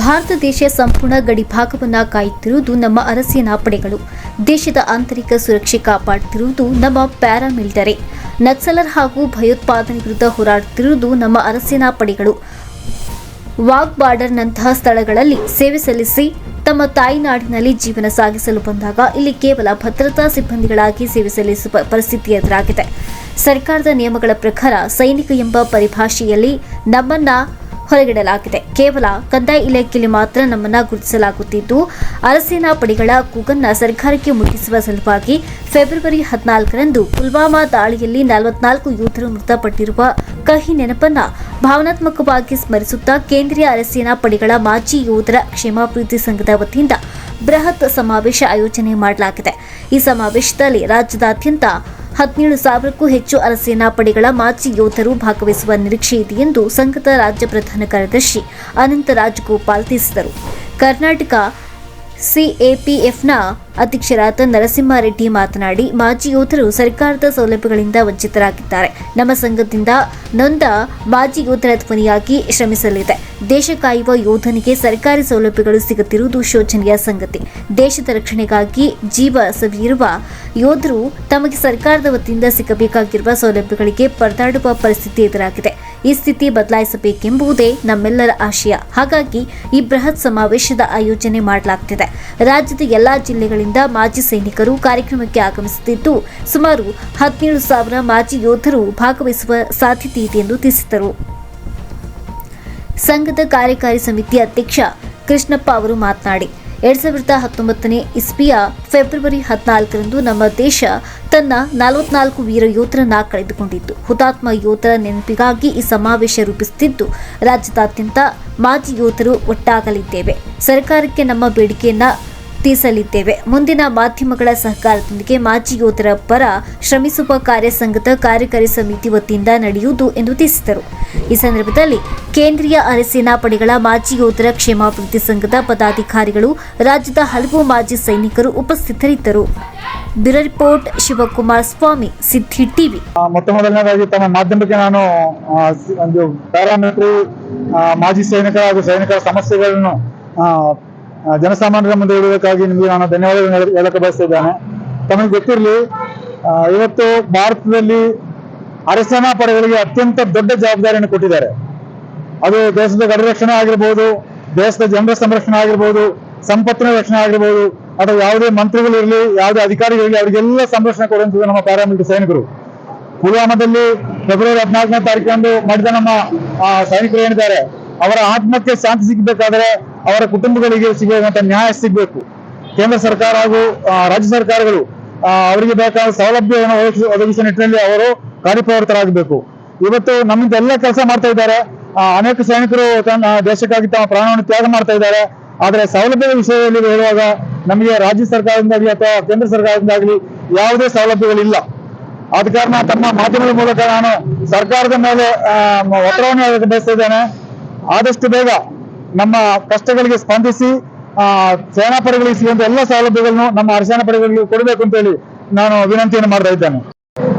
ಭಾರತ ದೇಶ ಸಂಪೂರ್ಣ ಗಡಿಭಾಗವನ್ನು ಕಾಯುತ್ತಿರುವುದು ನಮ್ಮ ಅರಸೇನಾ ಪಡೆಗಳು. ದೇಶದ ಆಂತರಿಕ ಸುರಕ್ಷೆ ಕಾಪಾಡುತ್ತಿರುವುದು ನಮ್ಮ ಪ್ಯಾರಾಮಿಲಿಟರಿ. ನಕ್ಸಲರ್ ಹಾಗೂ ಭಯೋತ್ಪಾದನೆ ವಿರುದ್ಧ ಹೋರಾಡುತ್ತಿರುವುದು ನಮ್ಮ ಅರಸೇನಾ ಪಡೆಗಳು. ವಾಘ್ ಬಾರ್ಡರ್ನಂತಹ ಸ್ಥಳಗಳಲ್ಲಿ ಸೇವೆ ಸಲ್ಲಿಸಿ ತಮ್ಮ ತಾಯಿನಾಡಿನಲ್ಲಿ ಜೀವನ ಸಾಗಿಸಲು ಬಂದಾಗ ಇಲ್ಲಿ ಕೇವಲ ಭದ್ರತಾ ಸಿಬ್ಬಂದಿಗಳಾಗಿ ಸೇವೆ ಸಲ್ಲಿಸುವ ಪರಿಸ್ಥಿತಿ ಎದುರಾಗಿದೆ. ಸರ್ಕಾರದ ನಿಯಮಗಳ ಪ್ರಕಾರ ಸೈನಿಕ ಎಂಬ ಪರಿಭಾಷೆಯಲ್ಲಿ ನಮ್ಮನ್ನ ಹೊರಗಿಡಲಾಗಿದೆ. ಕೇವಲ ಕಂದಾಯ ಇಲಾಖೆಯಲ್ಲಿ ಮಾತ್ರ ನಮ್ಮನ್ನು ಗುರುತಿಸಲಾಗುತ್ತಿದ್ದು, ಅರಸೇನಾ ಪಡೆಗಳ ಕೂಗನ್ನ ಸರ್ಕಾರಕ್ಕೆ ಮುಟ್ಟಿಸುವ ಸಲುವಾಗಿ ಫೆಬ್ರವರಿ 14ರಂದು ಪುಲ್ವಾಮಾ ದಾಳಿಯಲ್ಲಿ 44 ಯೋಧರು ಮೃತಪಟ್ಟಿರುವ ಕಹಿ ನೆನಪನ್ನ ಭಾವನಾತ್ಮಕವಾಗಿ ಸ್ಮರಿಸುತ್ತಾ ಕೇಂದ್ರೀಯ ಅರಸೇನಾ ಪಡೆಗಳ ಮಾಜಿ ಯೋಧರ ಕ್ಷೇಮಾಭಿವೃದ್ಧಿ ಸಂಘದ ವತಿಯಿಂದ ಬೃಹತ್ ಸಮಾವೇಶ ಆಯೋಜನೆ ಮಾಡಲಾಗಿದೆ. ಈ ಸಮಾವೇಶದಲ್ಲಿ ರಾಜ್ಯದಾದ್ಯಂತ 17,000ಕ್ಕೂ ಹೆಚ್ಚು ಅರಸೇನಾ ಪಡೆಗಳ ಮಾಜಿ ಯೋಧರು ಭಾಗವಹಿಸುವ ನಿರೀಕ್ಷೆ ಇದೆ ಎಂದು ಸಂಘದ ರಾಜ್ಯ ಪ್ರಧಾನ ಕಾರ್ಯದರ್ಶಿ ಅನಂತ ರಾಜಗೋಪಾಲ್ ತಿಳಿಸಿದರು. ಕರ್ನಾಟಕ ಸಿಎಪಿಎಫ್ನ ಅಧ್ಯಕ್ಷರಾದ ನರಸಿಂಹಾರೆಡ್ಡಿ ಮಾತನಾಡಿ, ಮಾಜಿ ಯೋಧರು ಸರ್ಕಾರದ ಸೌಲಭ್ಯಗಳಿಂದ ವಂಚಿತರಾಗಿದ್ದಾರೆ. ನಮ್ಮ ಸಂಘದಿಂದ ನೊಂದ ಮಾಜಿ ಯೋಧರ ಧ್ವನಿಯಾಗಿ ಶ್ರಮಿಸಲಿದೆ. ದೇಶ ಕಾಯುವ ಯೋಧನಿಗೆ ಸರ್ಕಾರಿ ಸೌಲಭ್ಯಗಳು ಸಿಗುತ್ತಿರುವುದು ಶೋಚನೀಯ ಸಂಗತಿ. ದೇಶದ ರಕ್ಷಣೆಗಾಗಿ ಜೀವ ಸವಿಯಿರುವ ಯೋಧರು ತಮಗೆ ಸರ್ಕಾರದ ವತಿಯಿಂದ ಸಿಗಬೇಕಾಗಿರುವ ಸೌಲಭ್ಯಗಳಿಗೆ ಪರದಾಡುವ ಪರಿಸ್ಥಿತಿ ಎದುರಾಗಿದೆ. ಈ ಸ್ಥಿತಿ ಬದಲಾಯಿಸಬೇಕೆಂಬುದೇ ನಮ್ಮೆಲ್ಲರ ಆಶಯ. ಹಾಗಾಗಿ ಈ ಬೃಹತ್ ಸಮಾವೇಶದ ಆಯೋಜನೆ ಮಾಡಲಾಗುತ್ತಿದೆ. ರಾಜ್ಯದ ಎಲ್ಲಾ ಜಿಲ್ಲೆಗಳಿಂದ ಮಾಜಿ ಸೈನಿಕರು ಕಾರ್ಯಕ್ರಮಕ್ಕೆ ಆಗಮಿಸುತ್ತಿದ್ದು, ಸುಮಾರು 17,000 ಮಾಜಿ ಯೋಧರು ಭಾಗವಹಿಸುವ ಸಾಧ್ಯತೆ ಇದೆ ಎಂದು ತಿಳಿಸಿದರು. ಸಂಘದ ಕಾರ್ಯಕಾರಿ ಸಮಿತಿ ಅಧ್ಯಕ್ಷ ಕೃಷ್ಣಪ್ಪ ಅವರು ಮಾತನಾಡಿ, 2019ನೇ ಇಸ್ವಿಯ ಫೆಬ್ರವರಿ 14ರಂದು ನಮ್ಮ ದೇಶ ತನ್ನ 44 ವೀರ ಯೋಧರನ್ನ ಕಳೆದುಕೊಂಡಿದ್ದು, ಹುತಾತ್ಮ ಯೋಧರ ನೆನಪಿಗಾಗಿ ಈ ಸಮಾವೇಶ ರೂಪಿಸುತ್ತಿದ್ದು, ರಾಜ್ಯದಾದ್ಯಂತ ಮಾಜಿ ಯೋಧರು ಒಟ್ಟಾಗಲಿದ್ದೇವೆ. ಸರ್ಕಾರಕ್ಕೆ ನಮ್ಮ ಬೇಡಿಕೆಯನ್ನ ತಿಳಿಸಲಿದ್ದೇವೆ. ಮುಂದಿನ ಮಾಧ್ಯಮಗಳ ಸಹಕಾರದೊಂದಿಗೆ ಮಾಜಿ ಯೋಧರ ಪರ ಶ್ರಮಿಸುವ ಕಾರ್ಯ ಸಂಘದ ಕಾರ್ಯಕಾರಿ ಸಮಿತಿ ವತಿಯಿಂದ ನಡೆಯುವುದು ಎಂದು ತಿಳಿಸಿದರು. ಈ ಸಂದರ್ಭದಲ್ಲಿ ಕೇಂದ್ರೀಯ ಅರಸೇನಾ ಪಡೆಗಳ ಮಾಜಿ ಯೋಧರ ಕ್ಷೇಮಾಭಿವೃದ್ಧಿ ಸಂಘದ ಪದಾಧಿಕಾರಿಗಳು, ರಾಜ್ಯದ ಹಲವು ಮಾಜಿ ಸೈನಿಕರು ಉಪಸ್ಥಿತರಿದ್ದರು. ಬ್ಯೂರೋ ರಿಪೋರ್ಟ್ ಶಿವಕುಮಾರ್ ಸ್ವಾಮಿ, ಸಿದ್ಧಿ ಟಿವಿ. ಮೊದಲನೇದಾಗಿ ತಮ್ಮ ಮಾಧ್ಯಮಕ್ಕೆ ನಾನು ಒಂದು ಪ್ಯಾರಾಮಿಲಿಟರಿ ಮಾಜಿ ಸೈನಿಕರ ಹಾಗೂ ಸೈನಿಕರ ಸಮಸ್ಯೆಗಳನ್ನು ಜನಸಾಮಾನ್ಯರ ಮುಂದೆ ಇಡಬೇಕಾಗಿ ನಿಮಗೆ ನಾನು ಧನ್ಯವಾದ ಹೇಳಕ್ಕೆ ಬಯಸ್ತಿದ್ದೇನೆ. ತಮಗೆ ಗೊತ್ತಿರಲಿ, ಇವತ್ತು ಭಾರತದಲ್ಲಿ ಅರಸೇನಾ ಪಡೆಗಳಿಗೆ ಅತ್ಯಂತ ದೊಡ್ಡ ಜವಾಬ್ದಾರಿಯನ್ನು ಕೊಟ್ಟಿದ್ದಾರೆ. ಅದು ದೇಶದ ಗಡಿ ರಕ್ಷಣೆ ಆಗಿರ್ಬೋದು, ದೇಶದ ಜನರ ಸಂರಕ್ಷಣೆ ಆಗಿರ್ಬೋದು, ಸಂಪತ್ತಿನ ರಕ್ಷಣೆ ಆಗಿರ್ಬೋದು, ಅಥವಾ ಯಾವುದೇ ಮಂತ್ರಿಗಳಿರಲಿ, ಯಾವುದೇ ಅಧಿಕಾರಿಗಳಿರಲಿ, ಅವರಿಗೆಲ್ಲ ಸಂರಕ್ಷಣೆ ಕೊಡುವಂಥದ್ದು ನಮ್ಮ ಪ್ಯಾರಾಮಿಲಿಟರಿ ಸೈನಿಕರು. ಪುಲ್ವಾಮಾದಲ್ಲಿ ಫೆಬ್ರವರಿ 14ನೇ ತಾರೀಕಂದು ಮಾಡಿದ ನಮ್ಮ ಸೈನಿಕರು ಏನಿದ್ದಾರೆ, ಅವರ ಆತ್ಮಕ್ಕೆ ಶಾಂತಿ ಸಿಗಬೇಕಾದ್ರೆ ಅವರ ಕುಟುಂಬಗಳಿಗೆ ಸಿಗುವಂತ ನ್ಯಾಯ ಸಿಗಬೇಕು. ಕೇಂದ್ರ ಸರ್ಕಾರ ಹಾಗೂ ರಾಜ್ಯ ಸರ್ಕಾರಗಳು ಅವರಿಗೆ ಬೇಕಾದ ಸೌಲಭ್ಯವನ್ನು ಒದಗಿಸುವ ನಿಟ್ಟಿನಲ್ಲಿ ಅವರು ಕಾರ್ಯಪ್ರವೃತ್ತರಾಗಬೇಕು. ಇವತ್ತು ನಮ್ಮಿಂದ ಎಲ್ಲ ಕೆಲಸ ಮಾಡ್ತಾ ಇದ್ದಾರೆ. ಅನೇಕ ಸೈನಿಕರು ತನ್ನ ದೇಶಕ್ಕಾಗಿ ತಮ್ಮ ಪ್ರಾಣವನ್ನು ತ್ಯಾಗ ಮಾಡ್ತಾ ಇದ್ದಾರೆ. ಆದರೆ ಸೌಲಭ್ಯದ ವಿಷಯದಲ್ಲಿ ಹೇಳುವಾಗ ನಮಗೆ ರಾಜ್ಯ ಸರ್ಕಾರದಿಂದಾಗಲಿ ಅಥವಾ ಕೇಂದ್ರ ಸರ್ಕಾರದಿಂದಾಗಲಿ ಯಾವುದೇ ಸೌಲಭ್ಯಗಳಿಲ್ಲ. ಆದ ಕಾರಣ ತಮ್ಮ ಮಾಧ್ಯಮದ ಮೂಲಕ ನಾನು ಸರ್ಕಾರದ ಮೇಲೆ ಒತ್ತಡವನ್ನು ಬಯಸ್ತಾ ಇದ್ದೇನೆ. ಆದಷ್ಟು ಬೇಗ ನಮ್ಮ ಕಷ್ಟಗಳಿಗೆ ಸ್ಪಂದಿಸಿ ಸೇನಾ ಪಡೆಗಳಿಗೆ ಸಿಗುವಂತ ಎಲ್ಲ ಸೌಲಭ್ಯಗಳನ್ನು ನಮ್ಮ ಅರಸೇನಾ ಪಡೆಗಳಿಗೆ ಕೊಡಬೇಕು ಅಂತ ಹೇಳಿ ನಾನು ವಿನಂತಿಯನ್ನು ಮಾಡ್ತಾ ಇದ್ದೇನೆ.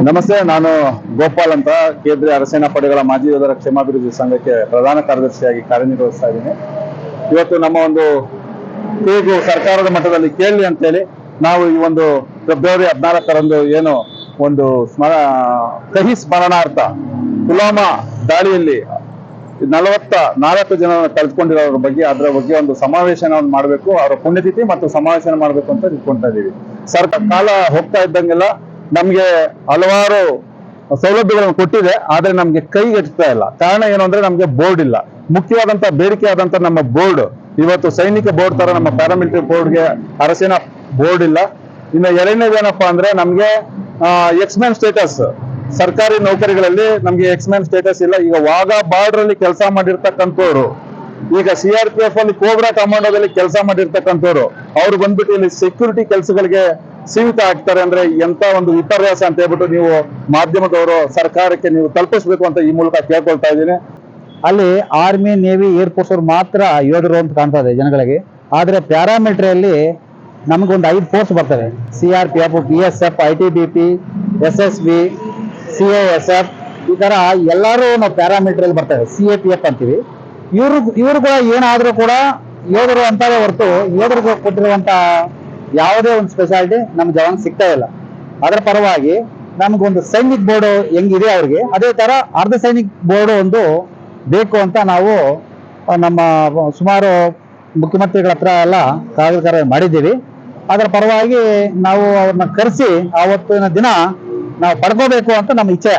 ನಮಸ್ತೆ, ನಾನು ಗೋಪಾಲ್ ಅಂತ ಕೇಂದ್ರೀಯ ಅರಸೇನಾ ಪಡೆಗಳ ಮಾಜಿ ಯೋಧರ ಕ್ಷೇಮಾಭಿವೃದ್ಧಿ ಸಂಘಕ್ಕೆ ಪ್ರಧಾನ ಕಾರ್ಯದರ್ಶಿಯಾಗಿ ಕಾರ್ಯನಿರ್ವಹಿಸ್ತಾ ಇದ್ದೀನಿ. ಇವತ್ತು ನಮ್ಮ ಒಂದು ಕೂಗು ಸರ್ಕಾರದ ಮಟ್ಟದಲ್ಲಿ ಕೇಳಲಿ ಅಂತೇಳಿ ನಾವು ಈ ಒಂದು ಫೆಬ್ರವರಿ 14ರಂದು ಏನು ಒಂದು ಕಹಿ ಸ್ಮರಣಾರ್ಥ ಪುಲ್ವಾಮಾ ದಾಳಿಯಲ್ಲಿ 44 ಜನ ಕಳೆದುಕೊಂಡಿರೋದ್ರ ಬಗ್ಗೆ, ಅದರ ಬಗ್ಗೆ ಒಂದು ಸಮಾವೇಶನವನ್ನು ಮಾಡಬೇಕು, ಅವರ ಪುಣ್ಯತಿಥಿ ಮತ್ತು ಸಮಾವೇಶನ ಮಾಡಬೇಕು ಅಂತ ತಿಳ್ಕೊಂತಾ ಇದೀವಿ. ಸರ್ಕಾರ ಕಾಲ ಹೋಗ್ತಾ ಇದ್ದಂಗೆಲ್ಲ ನಮ್ಗೆ ಹಲವಾರು ಸೌಲಭ್ಯಗಳನ್ನು ಕೊಟ್ಟಿದೆ, ಆದ್ರೆ ನಮ್ಗೆ ಕೈಗೆಟ್ತಾ ಇಲ್ಲ. ಕಾರಣ ಏನು ಅಂದ್ರೆ ನಮ್ಗೆ ಬೋರ್ಡ್ ಇಲ್ಲ. ಮುಖ್ಯವಾದಂತ ಬೇಡಿಕೆ ಆದಂತ ನಮ್ಮ ಬೋರ್ಡ್, ಇವತ್ತು ಸೈನಿಕ ಬೋರ್ಡ್ ತರ ನಮ್ಮ ಪ್ಯಾರಾಮಿಲಿಟರಿ ಬೋರ್ಡ್ಗೆ ಅರಸೇನಾ ಬೋರ್ಡ್ ಇಲ್ಲ. ಇನ್ನು ಎರಡನೇದೇನಪ್ಪಾ ಅಂದ್ರೆ ನಮ್ಗೆ ಎಕ್ಸ್ಮ್ಯಾನ್ ಸ್ಟೇಟಸ್, ಸರ್ಕಾರಿ ನೌಕರಿಗಳಲ್ಲಿ ನಮ್ಗೆ ಎಕ್ಸ್ಮ್ಯಾನ್ ಸ್ಟೇಟಸ್ ಇಲ್ಲ. ಈಗ ವಾಘಾ ಬಾರ್ಡರ್ ಅಲ್ಲಿ ಕೆಲಸ ಮಾಡಿರ್ತಕ್ಕಂಥವ್ರು, ಈಗ CRPF ಅಲ್ಲಿ ಕೋಬ್ರಾ ಕಮಾಂಡೋದಲ್ಲಿ ಕೆಲಸ ಮಾಡಿರ್ತಕ್ಕಂಥವ್ರು, ಅವ್ರು ಬಂದ್ಬಿಟ್ಟು ಇಲ್ಲಿ ಸೆಕ್ಯೂರಿಟಿ ಕೆಲಸಗಳಿಗೆ ಸೀಮಿತ ಆಗ್ತಾರೆ ಅಂದ್ರೆ ಎಂತ ಒಂದು ವಿಪರ್ಯಾಸ ಅಂತ ಹೇಳ್ಬಿಟ್ಟು ನೀವು ಮಾಧ್ಯಮದವರು ಸರ್ಕಾರಕ್ಕೆ ನೀವು ತಲುಪಿಸ್ಬೇಕು ಅಂತ ಈ ಮೂಲಕ ಕೇಳ್ಕೊಳ್ತಾ ಇದ್ದೀನಿ. ಅಲ್ಲಿ ಆರ್ಮಿ, ನೇವಿ, ಏರ್ಫೋರ್ಸ್ ಅವ್ರು ಮಾತ್ರ ಯೋಧರು ಅಂತ ಕಾಣ್ತಾ ಇದೆ ಜನಗಳಿಗೆ. ಆದ್ರೆ ಪ್ಯಾರಾಮಿಲಿಟರಿಯಲ್ಲಿ ನಮಗೊಂದು 5 ಫೋರ್ಸ್ ಬರ್ತವೆ: CRPF, BSF, ITBP, SSB, CISF, ಈ ತರ ಎಲ್ಲರೂ ನಾವು ಪ್ಯಾರಾಮಿಲಿಟರಿಯಲ್ಲಿ ಬರ್ತೇವೆ. CAPF ಅಂತೀವಿ. ಇವರು ಕೂಡ ಏನಾದ್ರೂ ಕೂಡ ಯೋಧರು ಅಂತಾರೆ ಹೊರತು ಯೋಧರಿಗೆ ಕೊಟ್ಟಿರುವಂತ ಯಾವುದೇ ಒಂದು ಸ್ಪೆಷಾಲಿಟಿ ನಮ್ಮ ಜವಾನ್ ಸಿಗ್ತಾ ಇಲ್ಲ. ಅದರ ಪರವಾಗಿ ನಮಗೊಂದು ಸೈನಿಕ್ ಬೋರ್ಡ್ ಹೆಂಗಿದೆ ಅವ್ರಿಗೆ, ಅದೇ ತರ ಅರ್ಧ ಸೈನಿಕ್ ಬೋರ್ಡ್ ಒಂದು ಬೇಕು ಅಂತ ನಾವು ನಮ್ಮ ಸುಮಾರು ಮುಖ್ಯಮಂತ್ರಿಗಳ ಹತ್ರ ಎಲ್ಲ ಕಾಗದ ಮಾಡಿದ್ದೀವಿ. ಅದರ ಪರವಾಗಿ ನಾವು ಅವ್ರನ್ನ ಕರೆಸಿ ಆವತ್ತಿನ ದಿನ ನಾವು ಪಡ್ಕೋಬೇಕು ಅಂತ ನಮ್ಮ ಇಚ್ಛೆ.